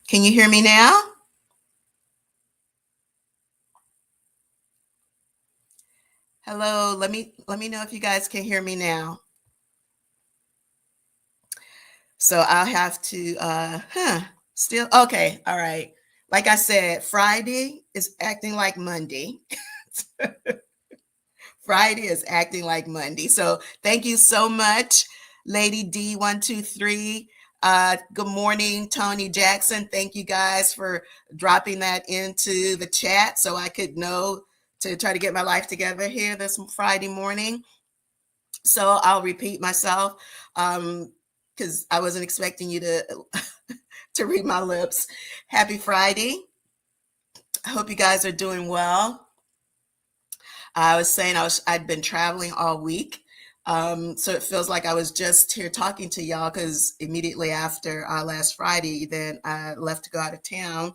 Can you hear me now? Hello, let me know if you guys can hear me now. So I'll have to still okay, all right. Like I said, Friday is acting like Monday. Friday is acting like Monday. So thank you so much, Lady D123. Good morning, Tony Jackson. Thank you guys for dropping that into the chat so I could know to try to get my life together here this Friday morning. So I'll repeat myself because I wasn't expecting you to to read my lips. Happy Friday. I hope you guys are doing well. I was saying I'd been traveling all week. So it feels like I was just here talking to y'all because immediately after last Friday, then I left to go out of town.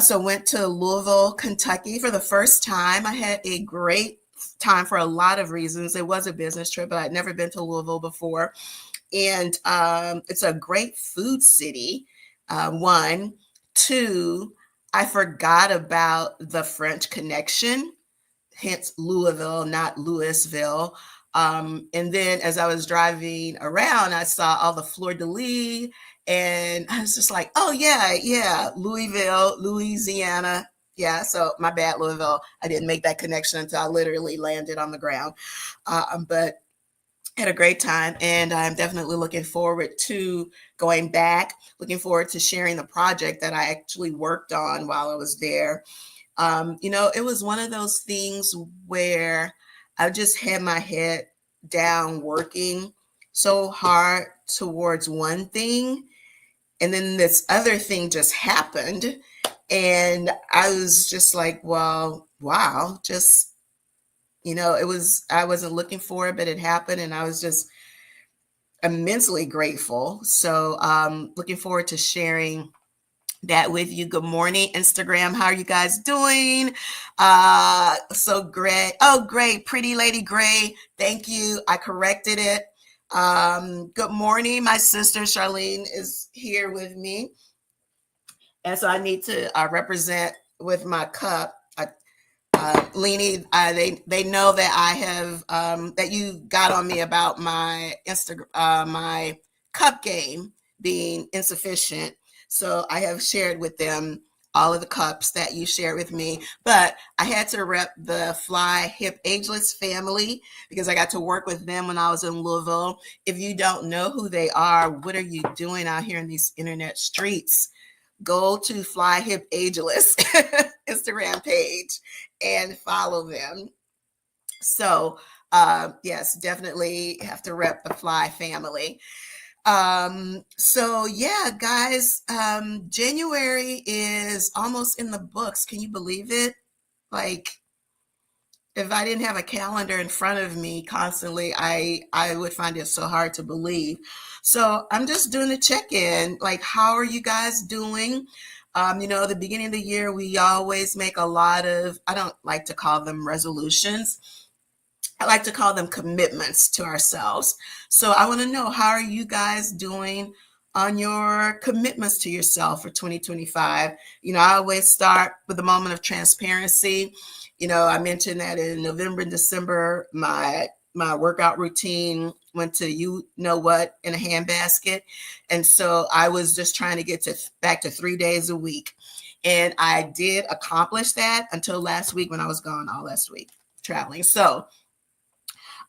So went to Louisville, Kentucky for the first time. I had a great time for a lot of reasons. It was a business trip, but I'd never been to Louisville before. And it's a great food city, one. Two, I forgot about the French Connection, hence Louisville, not Louisville. And then as I was driving around, I saw all the fleur de lis, and I was just like, oh, yeah, Louisville, Louisiana. Yeah, so my bad, Louisville. I didn't make that connection until I literally landed on the ground. But had a great time, and I'm definitely looking forward to going back, looking forward to sharing the project that I actually worked on while I was there. It was one of those things where I just had my head down working so hard towards one thing, and then this other thing just happened. And I was just like, well, wow, just, I wasn't looking for it, but it happened. And I was just immensely grateful. So, looking forward to sharing that with you. Good morning, Instagram. How are you guys doing? So great. Oh, great. Pretty Lady Gray. Thank you. I corrected it. Good morning. My sister Charlene is here with me. And so I need to represent with my cup. Leanie, they know that I have that you got on me about my my cup game being insufficient. So I have shared with them all of the cups that you shared with me, but I had to rep the Fly Hip Ageless family because I got to work with them when I was in Louisville. If you don't know who they are, what are you doing out here in these internet streets? Go to Fly Hip Ageless Instagram page and follow them. So, yes, definitely have to rep the Fly family. So yeah, guys, January is almost in the books. Can you believe it? Like, if I didn't have a calendar in front of me constantly, I would find it so hard to believe. So I'm just doing a check-in. Like, how are you guys doing? The beginning of the year, we always make a lot of, I don't like to call them resolutions. I like to call them commitments to ourselves. So I want to know, how are you guys doing on your commitments to yourself for 2025? I always start with a moment of transparency. I mentioned that in November and December, my workout routine went to what in a handbasket. And so I was just trying to get back to 3 days a week. And I did accomplish that until last week when I was gone all last week traveling. So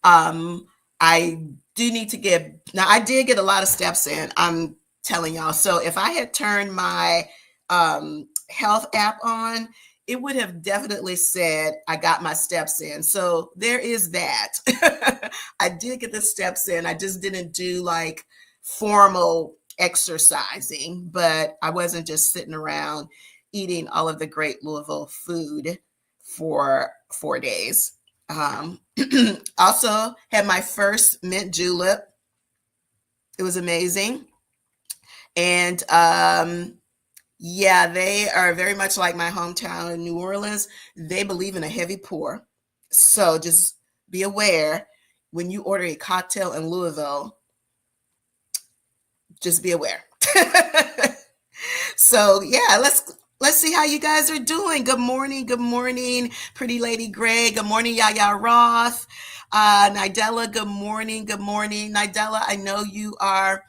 I do need to I did get a lot of steps in, I'm telling y'all. So if I had turned my health app on, it would have definitely said I got my steps in. So there is that. I did get the steps in. I just didn't do like formal exercising, but I wasn't just sitting around eating all of the great Louisville food for 4 days. Also had my first mint julep. It was amazing. And yeah, they are very much like my hometown in New Orleans. They believe in a heavy pour. So just be aware when you order a cocktail in Louisville, just be aware. So yeah, let's see how you guys are doing. Good morning, Pretty Lady Gray. Good morning, Yaya Roth. Nidella, good morning, Nidella. I know you are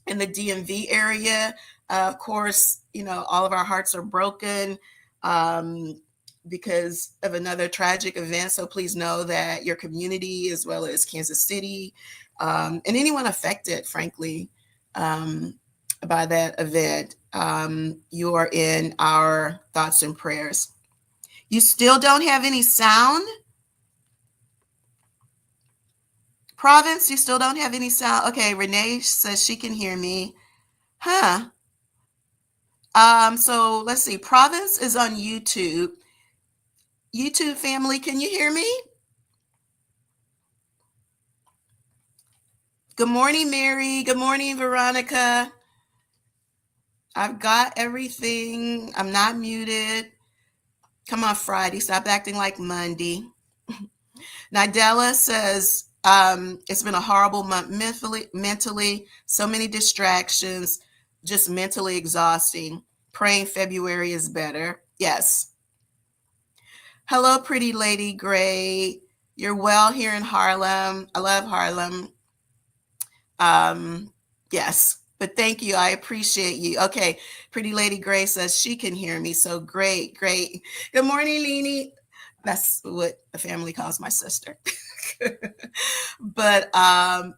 in the DMV area. Of course, you know, all of our hearts are broken um, because of another tragic event. So please know that your community, as well as Kansas City, and anyone affected, frankly, um, by that event, you are in our thoughts and prayers. You still don't have any sound? Province, you still don't have any sound? Okay, Renee says she can hear me. Huh. So let's see. Province is on YouTube. YouTube family, can you hear me? Good morning, Mary. Good morning, Veronica. I've got everything. I'm not muted. Come on, Friday. Stop acting like Monday. Nadella says, it's been a horrible month mentally, so many distractions, just mentally exhausting. Praying February is better. Yes. Hello, Pretty Lady Gray. You're well here in Harlem. I love Harlem. Yes, but thank you. I appreciate you. Okay, Pretty Lady Gray says she can hear me. So great, great. Good morning, Leanie. That's what the family calls my sister. But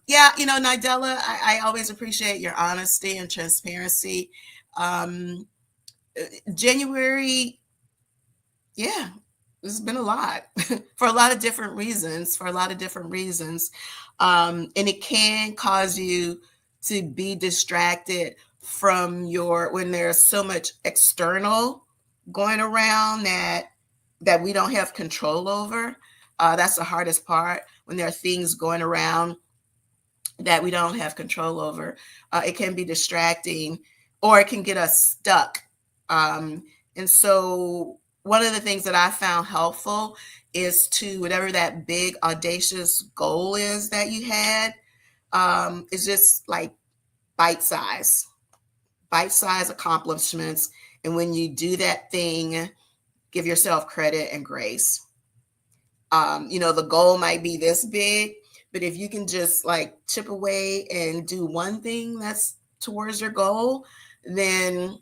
yeah, you know, Nidella, I always appreciate your honesty and transparency. January, yeah, it's been a lot for a lot of different reasons, and it can cause you to be distracted from when there's so much external going around that we don't have control over. That's the hardest part, when there are things going around that we don't have control over. It can be distracting, or it can get us stuck. And so one of the things that I found helpful is to, whatever that big audacious goal is that you had, is just like bite-size accomplishments. And when you do that thing, give yourself credit and grace. You know, the goal might be this big, but if you can just like chip away and do one thing that's towards your goal, then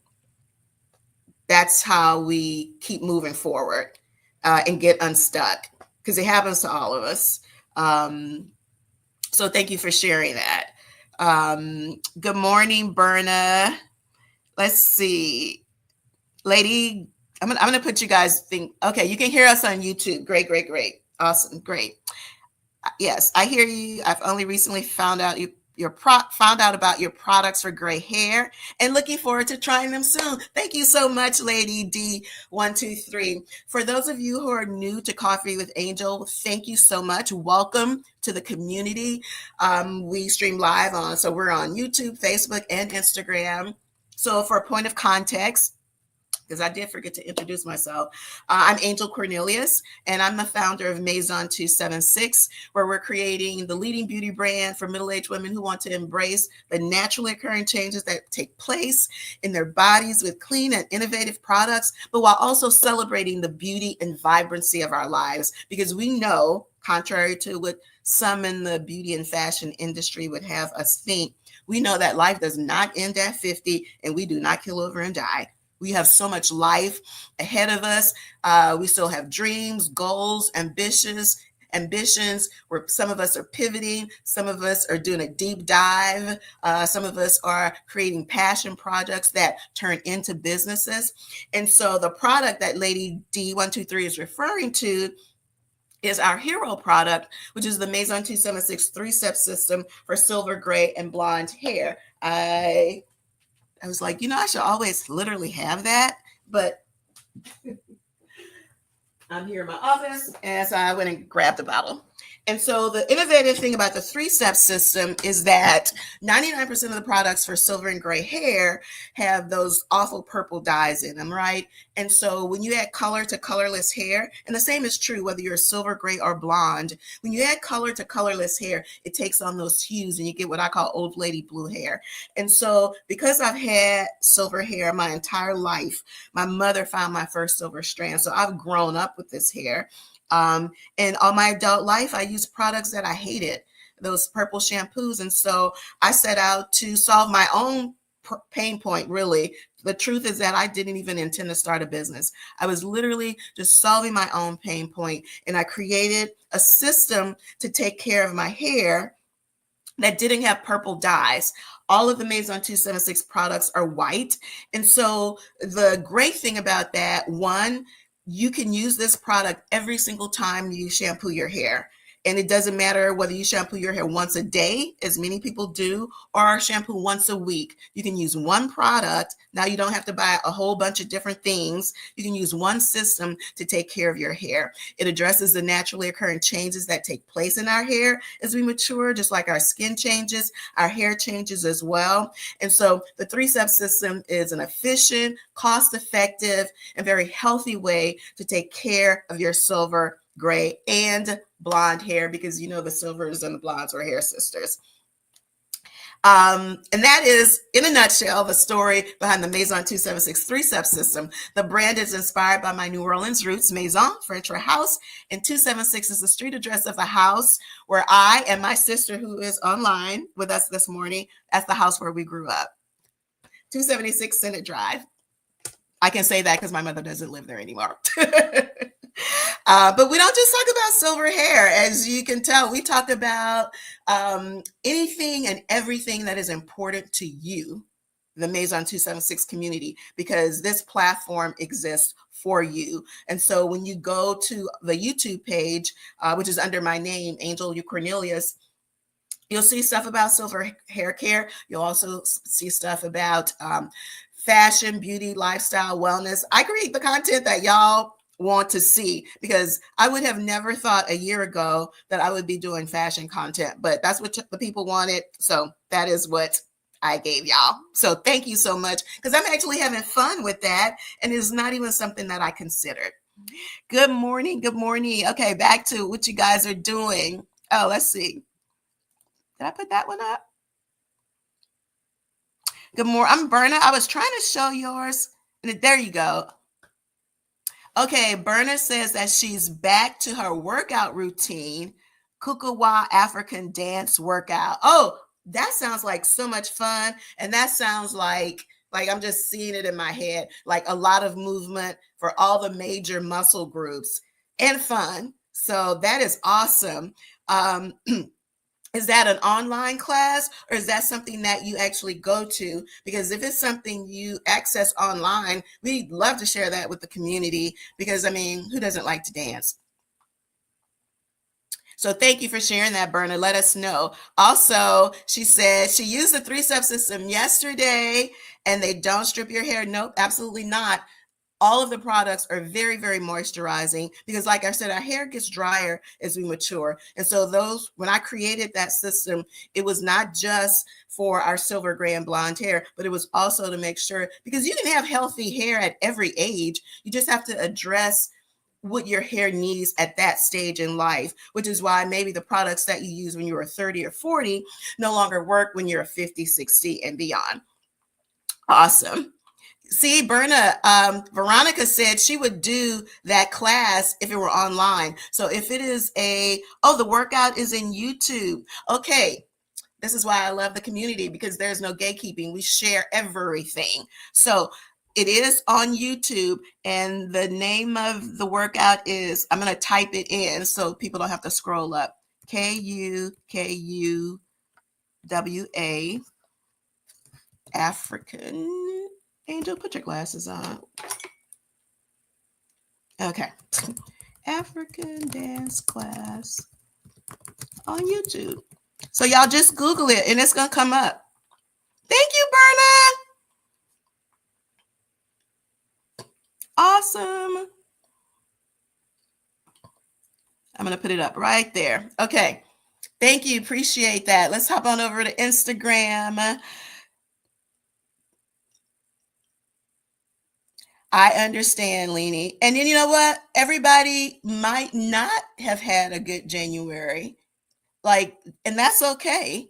that's how we keep moving forward and get unstuck, because it happens to all of us. So thank you for sharing that. Good morning, Berna. Let's see. Lady, I'm gonna put you guys okay, you can hear us on YouTube. Great. Awesome, great. Yes, I hear you. I've only recently found out about your products for gray hair, and looking forward to trying them soon. Thank you so much, Lady D123. For those of you who are new to Coffee with Angel, thank you so much. Welcome to the community. We stream live we're on YouTube, Facebook, and Instagram. So for a point of context, because I did forget to introduce myself. I'm Angel Cornelius, and I'm the founder of Maison 276, where we're creating the leading beauty brand for middle-aged women who want to embrace the naturally occurring changes that take place in their bodies with clean and innovative products, but while also celebrating the beauty and vibrancy of our lives. Because we know, contrary to what some in the beauty and fashion industry would have us think, we know that life does not end at 50, and we do not kill over and die. We have so much life ahead of us. We still have dreams, goals, ambitions, where some of us are pivoting. Some of us are doing a deep dive. Some of us are creating passion projects that turn into businesses. And so the product that Lady D123 is referring to is our hero product, which is the Maison 276 3-step system for silver, gray, and blonde hair. I was like, you know, I should always literally have that, but I'm here in my office, and so I went and grabbed the bottle. And so the innovative thing about the 3-step system is that 99% of the products for silver and gray hair have those awful purple dyes in them, right? And so when you add color to colorless hair, and the same is true whether you're silver, gray, or blonde, when you add color to colorless hair, it takes on those hues and you get what I call old lady blue hair. And so because I've had silver hair my entire life, my mother found my first silver strand. So I've grown up with this hair. And all my adult life, I used products that I hated, those purple shampoos. And so I set out to solve my own pain point, really. The truth is that I didn't even intend to start a business. I was literally just solving my own pain point, and I created a system to take care of my hair that didn't have purple dyes. All of the Maison 276 products are white. And so the great thing about that, one, you can use this product every single time you shampoo your hair. And it doesn't matter whether you shampoo your hair once a day, as many people do, or shampoo once a week. You can use one product. Now you don't have to buy a whole bunch of different things. You can use one system to take care of your hair. It addresses the naturally occurring changes that take place in our hair as we mature, just like our skin changes, our hair changes as well. And so the 3-step system is an efficient, cost-effective, and very healthy way to take care of your silver, gray, and blonde hair, because you know the silvers and the blondes are hair sisters. And that is, in a nutshell, the story behind the Maison 276 3-step system. The brand is inspired by my New Orleans roots. Maison, French for house, and 276 is the street address of the house where I and my sister, who is online with us this morning, that's the house where we grew up. 276 Senate Drive. I can say that because my mother doesn't live there anymore. But we don't just talk about silver hair. As you can tell, we talk about anything and everything that is important to you, the Maison 276 community, because this platform exists for you. And so when you go to the YouTube page, which is under my name, Cornelius, you'll see stuff about silver hair care. You'll also see stuff about fashion, beauty, lifestyle, wellness. I create the content that y'all want to see, because I would have never thought a year ago that I would be doing fashion content, but that's what the people wanted. So that is what I gave y'all. So thank you so much, because I'm actually having fun with that, and it's not even something that I considered. Good morning. Good morning. Okay, back to what you guys are doing. Oh, let's see. Did I put that one up? Good morning. I'm Berna. I was trying to show yours. And there you go. Okay, Berna says that she's back to her workout routine, Kukawa African dance workout. Oh, that sounds like so much fun. And that sounds like I'm just seeing it in my head, like a lot of movement for all the major muscle groups and fun. So that is awesome. Is that an online class, or is that something that you actually go to? Because if it's something you access online, we'd love to share that with the community, because I mean, who doesn't like to dance? So thank you for sharing that, Berna. Let us know. Also, she said she used the 3-step system yesterday and they don't strip your hair. Nope, absolutely not. All of the products are very, very moisturizing, because like I said, our hair gets drier as we mature. And so when I created that system, it was not just for our silver, gray, and blonde hair, but it was also to make sure, because you can have healthy hair at every age. You just have to address what your hair needs at that stage in life, which is why maybe the products that you use when you were 30 or 40 no longer work when you're 50, 60, and beyond. Awesome. See, Berna, Veronica said she would do that class if it were online. So if it is the workout is in YouTube. Okay. This is why I love the community, because there's no gatekeeping. We share everything. So it is on YouTube, and the name of the workout is, I'm going to type it in so people don't have to scroll up. Kukawa African. Angel, put your glasses on. Okay. African dance class on YouTube. So y'all just Google it and it's going to come up. Thank you, Berna. Awesome. I'm going to put it up right there. Okay. Thank you. Appreciate that. Let's hop on over to Instagram. I understand, Leanie. And then you know what? Everybody might not have had a good January. Like, and that's okay.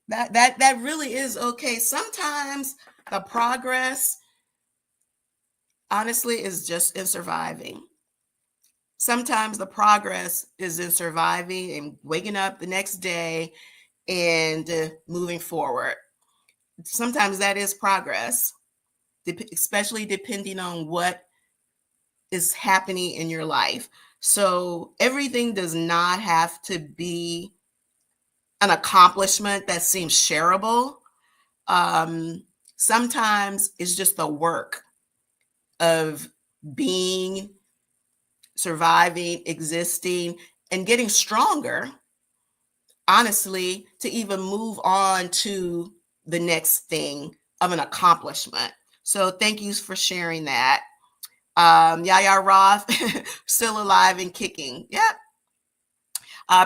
That really is okay. Sometimes the progress, honestly, is just in surviving. Sometimes the progress is in surviving and waking up the next day and moving forward. Sometimes that is progress, especially depending on what is happening in your life. So everything does not have to be an accomplishment that seems shareable. Um, Sometimes it's just the work of being, surviving, existing, and getting stronger, honestly, to even move on to the next thing of an accomplishment. So thank you for sharing that. Yaya Roth, still alive and kicking. Yep.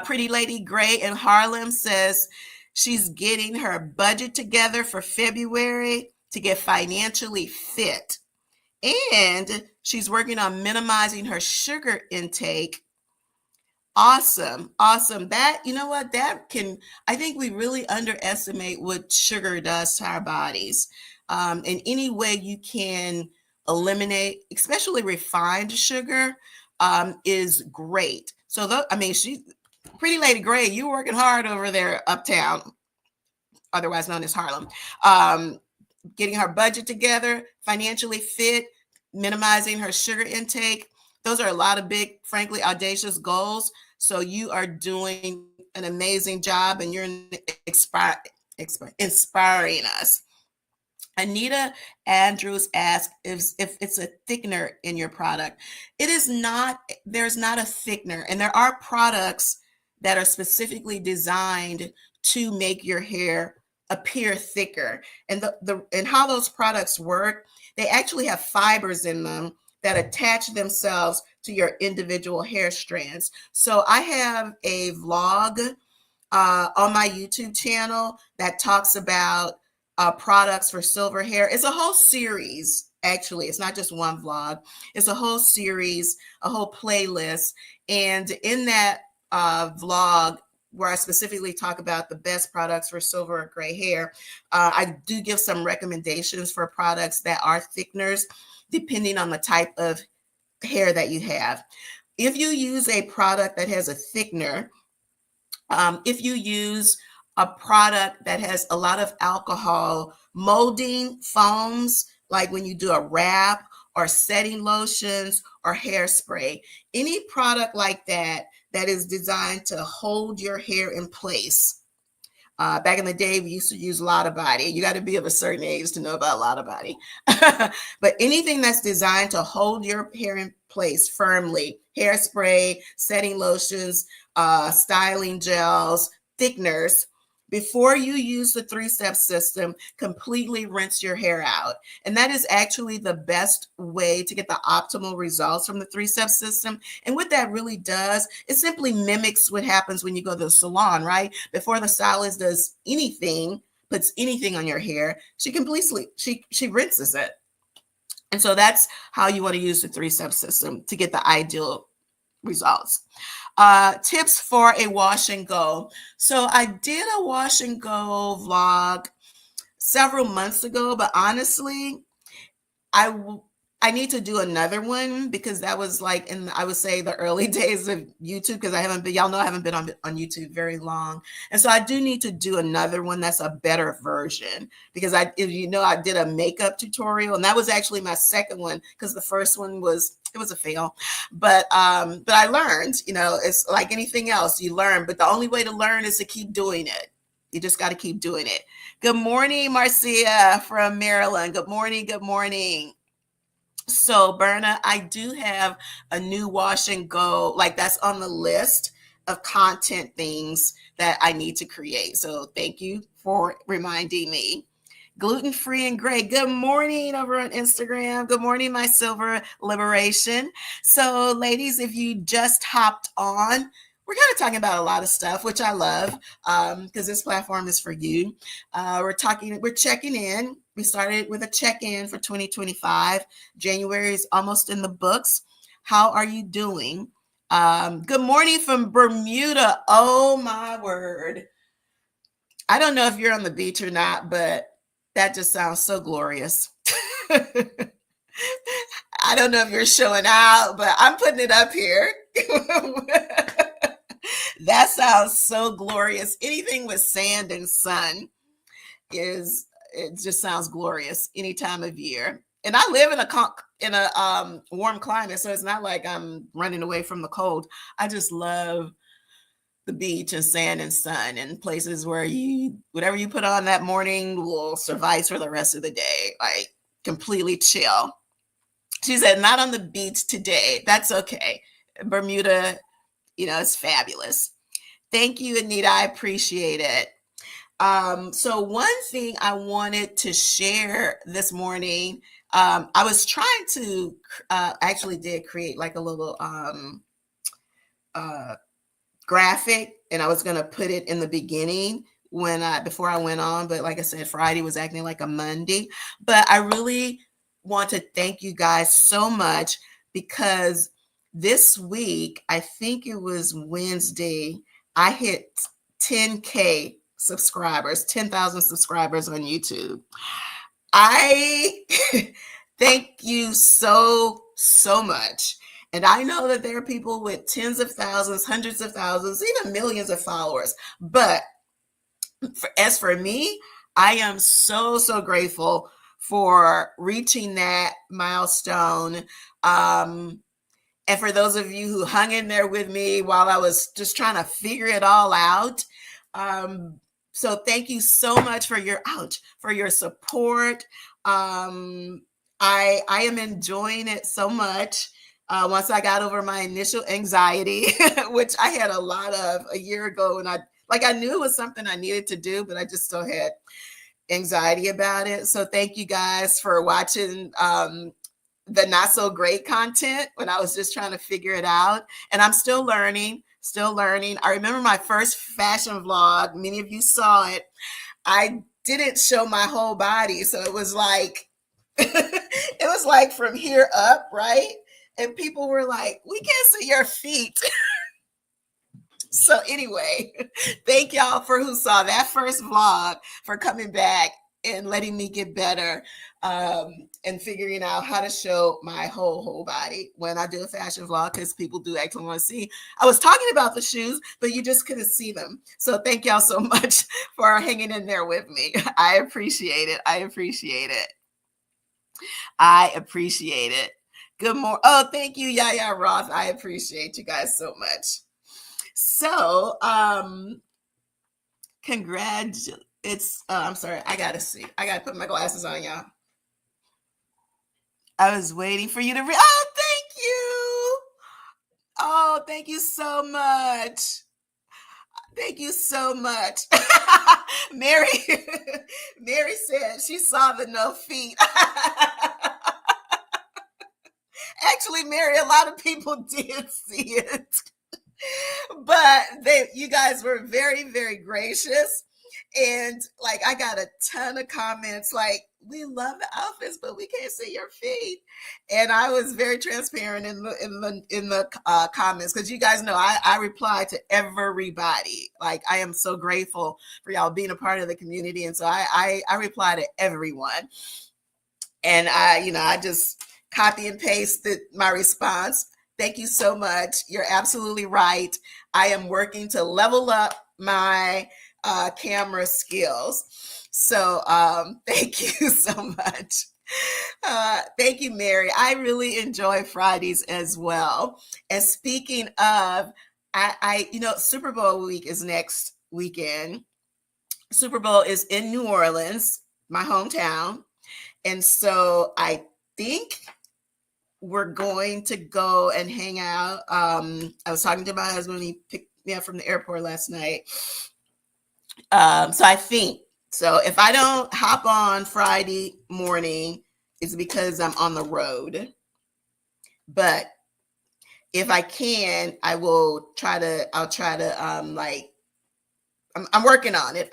Pretty Lady Gray in Harlem says she's getting her budget together for February to get financially fit. And she's working on minimizing her sugar intake. Awesome. Awesome. That, you know what, that can, I think we really underestimate what sugar does to our bodies. In any way you can eliminate, especially refined sugar, is great. So, I mean, Pretty Lady Gray, you're working hard over there uptown, otherwise known as Harlem. Getting her budget together, financially fit, minimizing her sugar intake. Those are a lot of big, frankly, audacious goals. So you are doing an amazing job and you're inspiring us. Anita Andrews asked if it's a thickener in your product. It is not, there's not a thickener. And there are products that are specifically designed to make your hair appear thicker. And and how those products work, they actually have fibers in them that attach themselves to your individual hair strands. So I have a vlog on my YouTube channel that talks about products for silver hair. It's a whole series, actually. It's not just one vlog. It's a whole series, a whole playlist. And in that vlog, where I specifically talk about the best products for silver or gray hair, I do give some recommendations for products that are thickeners, depending on the type of hair that you have. If you use a product that has a thickener, if you use a product that has a lot of alcohol, molding foams, like when you do a wrap or setting lotions or hairspray, any product like that that is designed to hold your hair in place. Back in the day, we used to use Lotta Body. You got to be of a certain age to know about Lotta Body. But anything that's designed to hold your hair in place firmly, hairspray, setting lotions, styling gels, thickeners, before you use the 3-step system, completely rinse your hair out. And that is actually the best way to get the optimal results from the 3-step system. And what that really does, it simply mimics what happens when you go to the salon, right? Before the stylist does anything, puts anything on your hair, she rinses it. And so that's how you want to use the 3-step system to get the ideal results. Tips for a wash and go. So I did a wash and go vlog several months ago, but honestly, I need to do another one because that was like in, I would say, the early days of YouTube, because I haven't been, y'all know I haven't been on YouTube very long. And so I do need to do another one that's a better version, because I did a makeup tutorial, and that was actually my second one, because the first one was a fail. But I learned, it's like anything else, you learn, but the only way to learn is to keep doing it. You just got to keep doing it. Good morning, Marcia from Maryland. Good morning. Good morning. So, Berna, I do have a new wash and go, like that's on the list of content things that I need to create. So, thank you for reminding me. Gluten free and gray. Good morning over on Instagram. Good morning, my silver liberation. So, ladies, if you just hopped on, we're kind of talking about a lot of stuff, which I love, because this platform is for you. We're checking in. we started with a check-in for 2025. January is almost in the books. How are you doing? Good morning from Bermuda. Oh my word. I don't know if you're on the beach or not, but that just sounds so glorious. I don't know if you're showing out, but I'm putting it up here. That sounds so glorious. Anything with sand and sun it just sounds glorious any time of year. And I live in a warm climate, so it's not like I'm running away from the cold. I just love the beach and sand and sun and places where whatever you put on that morning will suffice for the rest of the day. Like completely chill. She said, not on the beach today. That's okay. Bermuda, it's fabulous. Thank you, Anita. I appreciate it. So one thing I wanted to share this morning, I was trying to actually did create like a little graphic, and I was going to put it in the beginning before I went on, but like I said, Friday was acting like a Monday. But I really want to thank you guys so much, because this week, I think it was Wednesday, I hit 10K subscribers, 10,000 subscribers on YouTube. I thank you so much. And I know that there are people with tens of thousands, hundreds of thousands, even millions of followers. But as for me, I am so grateful for reaching that milestone. And for those of you who hung in there with me while I was just trying to figure it all out. So thank you so much for your support. I am enjoying it so much. Once I got over my initial anxiety, which I had a lot of a year ago, and I knew it was something I needed to do, but I just still had anxiety about it. So thank you guys for watching the not so great content when I was just trying to figure it out. And I'm still learning. I remember my first fashion vlog. Many of you saw it. I didn't show my whole body. So it was like, from here up, right? And people were like, we can't see your feet. So anyway, thank y'all for who saw that first vlog, for coming back and letting me get better, and figuring out how to show my whole body when I do a fashion vlog, because people do actually want to see. I was talking about the shoes, but you just couldn't see them. So thank y'all so much for hanging in there with me. I appreciate it. Good morning. Oh, thank you, Yaya Roth. I appreciate you guys so much. So, I'm sorry. I gotta put my glasses on, y'all. I was waiting for you to read. Oh, thank you. Oh, thank you so much. Mary said she saw the no feet. Actually, Mary, a lot of people did see it. But you guys were very, very gracious. And I got a ton of comments like, we love the outfits, but we can't see your feet. And I was very transparent in the comments, because you guys know I reply to everybody. I am so grateful for y'all being a part of the community. And so I reply to everyone. And I just copy and pasted my response. Thank you so much. You're absolutely right. I am working to level up my camera skills. So thank you so much. Thank you, Mary. I really enjoy Fridays as well. And speaking of, Super Bowl week is next weekend. Super Bowl is in New Orleans, my hometown. And so I think we're going to go and hang out. I was talking to my husband when he picked me up from the airport last night. So I think, if I don't hop on Friday morning, it's because I'm on the road. But if I can, I'll try to, I'm working on it.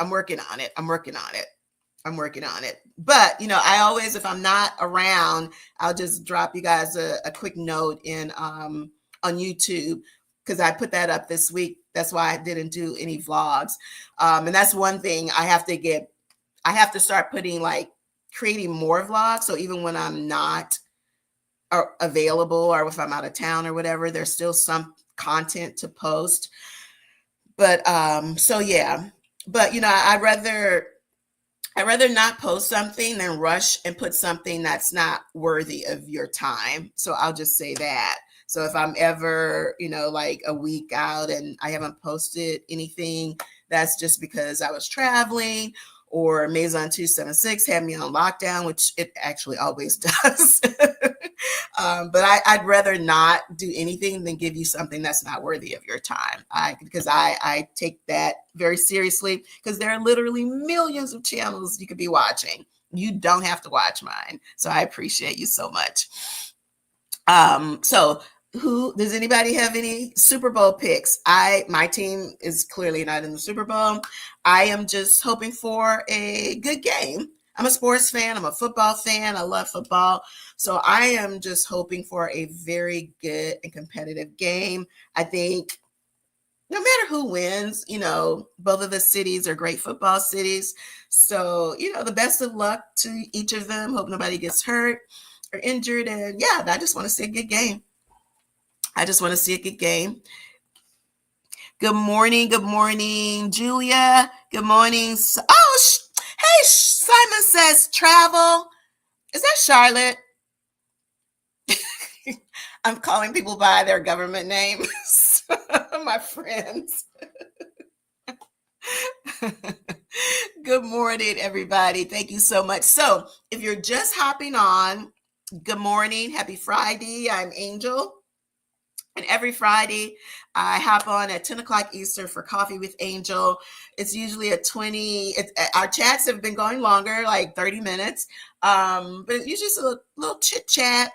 I'm working on it. But, I always, if I'm not around, I'll just drop you guys a quick note on YouTube, because I put that up this week. That's why I didn't do any vlogs. And that's one thing I have to start putting, like, creating more vlogs. So even when I'm not available, or if I'm out of town or whatever, there's still some content to post. But so yeah. But I'd rather not post something than rush and put something that's not worthy of your time. So I'll just say that. So if I'm ever, like a week out and I haven't posted anything, that's just because I was traveling, or Maison 276 had me on lockdown, which it actually always does. But I'd rather not do anything than give you something that's not worthy of your time. Because I take that very seriously, because there are literally millions of channels you could be watching. You don't have to watch mine. So I appreciate you so much. So does anybody have any Super Bowl picks? My team is clearly not in the Super Bowl. I am just hoping for a good game. I'm a sports fan. I'm a football fan. I love football. So I am just hoping for a very good and competitive game. I think no matter who wins, both of the cities are great football cities. So, the best of luck to each of them. Hope nobody gets hurt or injured. And yeah, I just want to see a good game. Good morning. Good morning, Julia. Good morning. Hey, Simon says travel. Is that Charlotte? I'm calling people by their government names. My friends. Good morning, everybody. Thank you so much. So if you're just hopping on, good morning. Happy Friday. I'm Angel. And every Friday, I hop on at 10 o'clock Eastern for Coffee with Angel. It's usually our chats have been going longer, like 30 minutes. But it's usually just a little chit chat.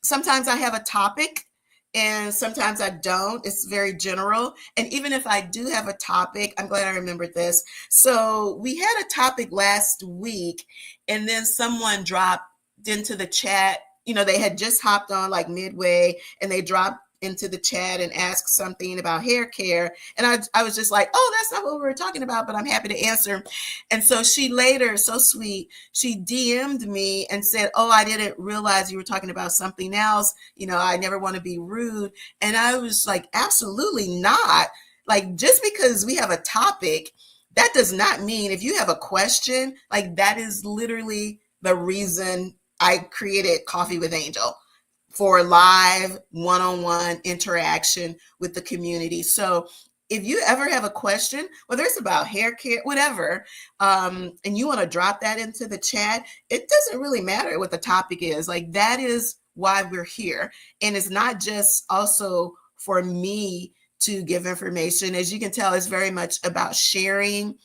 Sometimes I have a topic, and sometimes I don't. It's very general. And even if I do have a topic, I'm glad I remembered this. So we had a topic last week, and then someone dropped into the chat. They had just hopped on like midway, and they dropped into the chat and asked something about hair care. And I was just like, oh, that's not what we were talking about, but I'm happy to answer. And so she later, so sweet, she DM'd me and said, oh, I didn't realize you were talking about something else. I never want to be rude. And I was like, absolutely not. Like, just because we have a topic, that does not mean if you have a question, like that is literally the reason I created Coffee with Angel, for live one-on-one interaction with the community. So if you ever have a question, whether it's about hair care, whatever, and you want to drop that into the chat, it doesn't really matter what the topic is. Like, that is why we're here. And it's not just also for me to give information. As you can tell, it's very much about sharing.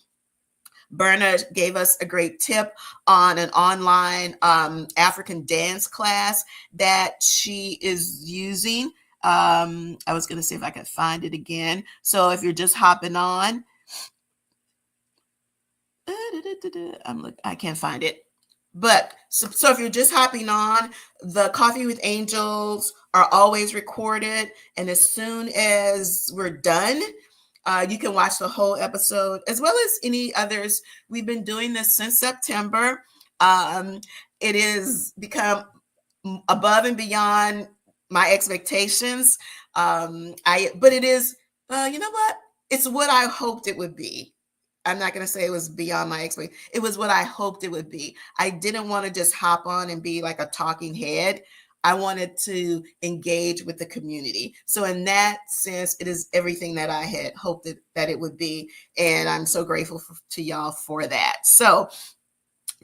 Berna gave us a great tip on an online African dance class that she is using. I was going to see if I could find it again. So if you're just hopping on, I can't find it. But so if you're just hopping on, the Coffee with Angels are always recorded. And as soon as we're done, you can watch the whole episode as well as any others. We've been doing this since September. It has become above and beyond my expectations. But it is, you know what? It's what I hoped it would be. I'm not going to say it was beyond my expectations. It was what I hoped it would be. I didn't want to just hop on and be like a talking head. I wanted to engage with the community. So in that sense, it is everything that I had hoped that it would be. And I'm so grateful to y'all for that. So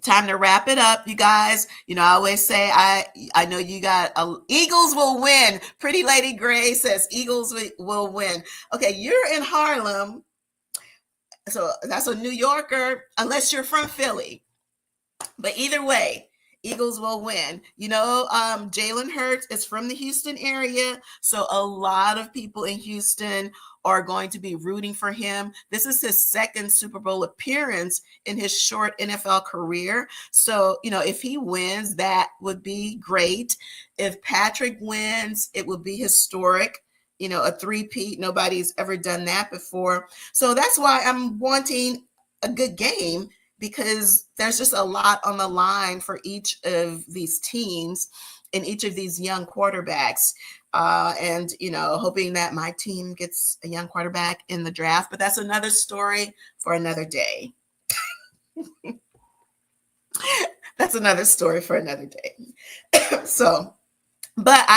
time to wrap it up, you guys. I always say, I know you got Eagles will win. Pretty Lady Gray says Eagles will win. Okay, you're in Harlem. So that's a New Yorker, unless you're from Philly. But either way, Eagles will win. Jalen Hurts is from the Houston area, so a lot of people in Houston are going to be rooting for him. This is his second Super Bowl appearance in his short NFL career. So, if he wins, that would be great. If Patrick wins, it would be historic. A three-peat. Nobody's ever done that before. So that's why I'm wanting a good game, because there's just a lot on the line for each of these teams and each of these young quarterbacks. And hoping that my team gets a young quarterback in the draft. But that's another story for another day. That's another story for another day. So, but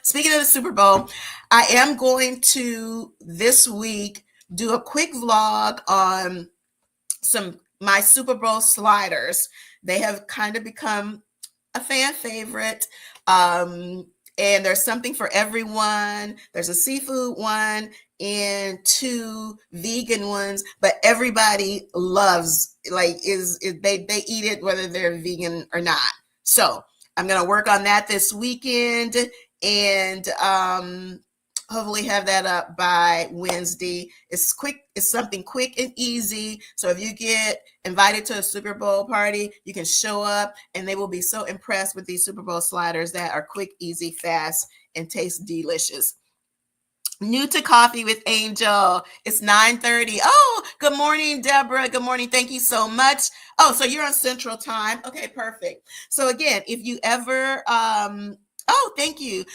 speaking of the Super Bowl, I am going to this week do a quick vlog on my Super Bowl sliders. They have kind of become a fan favorite. And there's something for everyone. There's a seafood one and 2 vegan ones, but everybody loves, they eat it whether they're vegan or not. So I'm going to work on that this weekend, and hopefully have that up by Wednesday. It's something quick and easy. So if you get invited to a Super Bowl party, you can show up and they will be so impressed with these Super Bowl sliders that are quick, easy, fast, and taste delicious. New to Coffee with Angel. It's 9:30. Oh, good morning, Deborah. Good morning. Thank you so much. Oh, so you're on Central Time. Okay, perfect. So again, if you ever, thank you.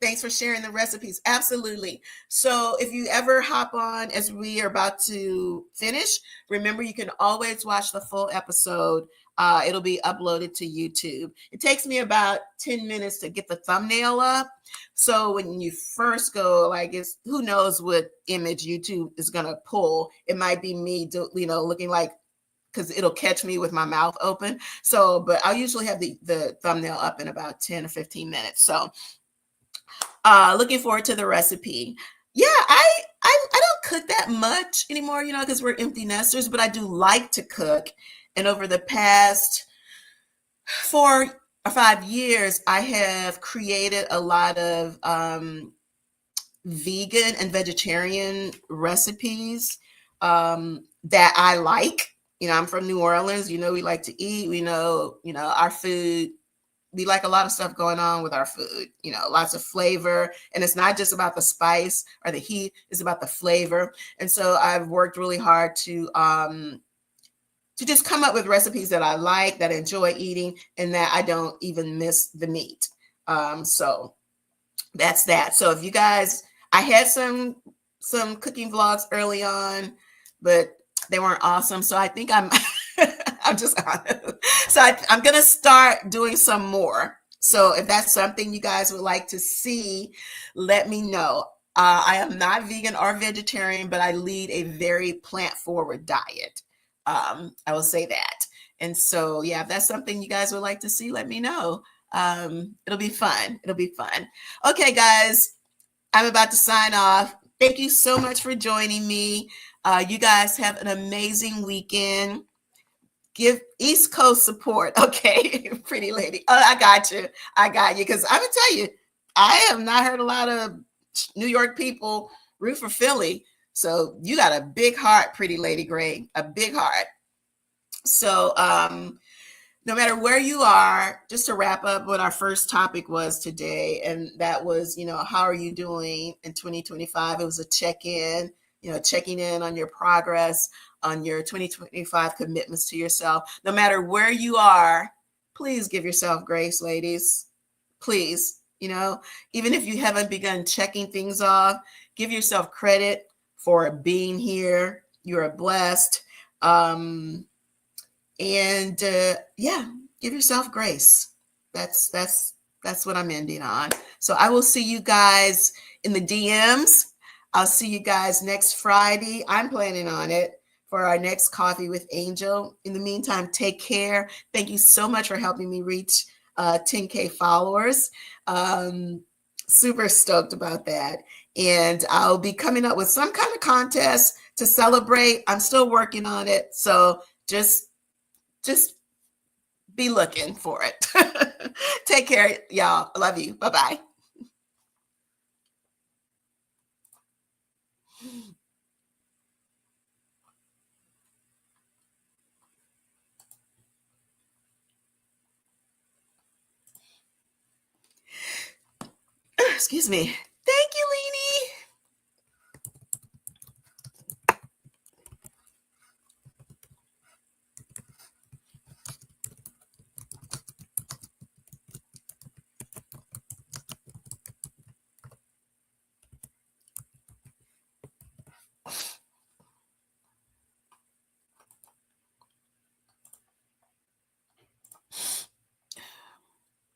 Thanks for sharing the recipes. Absolutely. So if you ever hop on as we are about to finish, remember you can always watch the full episode. It'll be uploaded to YouTube. It takes me about 10 minutes to get the thumbnail up. So when you first go, who knows what image YouTube is going to pull. It might be me, looking like, because it'll catch me with my mouth open. So, but I'll usually have the thumbnail up in about 10 or 15 minutes. So looking forward to the recipe. Yeah, I don't cook that much anymore, because we're empty nesters, but I do like to cook. And over the past 4 or 5 years, I have created a lot of vegan and vegetarian recipes that I like. I'm from New Orleans. We like to eat. We know, our food. We like a lot of stuff going on with our food, lots of flavor. And it's not just about the spice or the heat, it's about the flavor. And so I've worked really hard to just come up with recipes that I like, that I enjoy eating, and that I don't even miss the meat. So that's that. So if you guys, I had some cooking vlogs early on, but they weren't awesome. So I think I'm just honest. So I'm going to start doing some more. So if that's something you guys would like to see, let me know. I am not vegan or vegetarian, but I lead a very plant-forward diet. I will say that. And so, yeah, if that's something you guys would like to see, let me know. It'll be fun. It'll be fun. Okay, guys, I'm about to sign off. Thank you so much for joining me. You guys have an amazing weekend. Give East Coast support. Okay, pretty lady. Oh, I got you. Because I'm going to tell you, I have not heard a lot of New York people root for Philly. So you got a big heart, pretty lady Gray, a big heart. So no matter where you are, just to wrap up what our first topic was today, and that was, how are you doing in 2025? It was a check-in, checking in on your progress, on your 2025 commitments to yourself. No matter where you are, please give yourself grace, ladies. Please, even if you haven't begun checking things off, give yourself credit for being here. You're blessed. Give yourself grace. That's what I'm ending on. So I will see you guys in the DMs. I'll see you guys next Friday. I'm planning on it for our next Coffee with Angel. In the meantime, take care. Thank you so much for helping me reach 10K followers. Super stoked about that. And I'll be coming up with some kind of contest to celebrate. I'm still working on it. So just be looking for it. Take care, y'all. I love you. Bye-bye. Excuse me.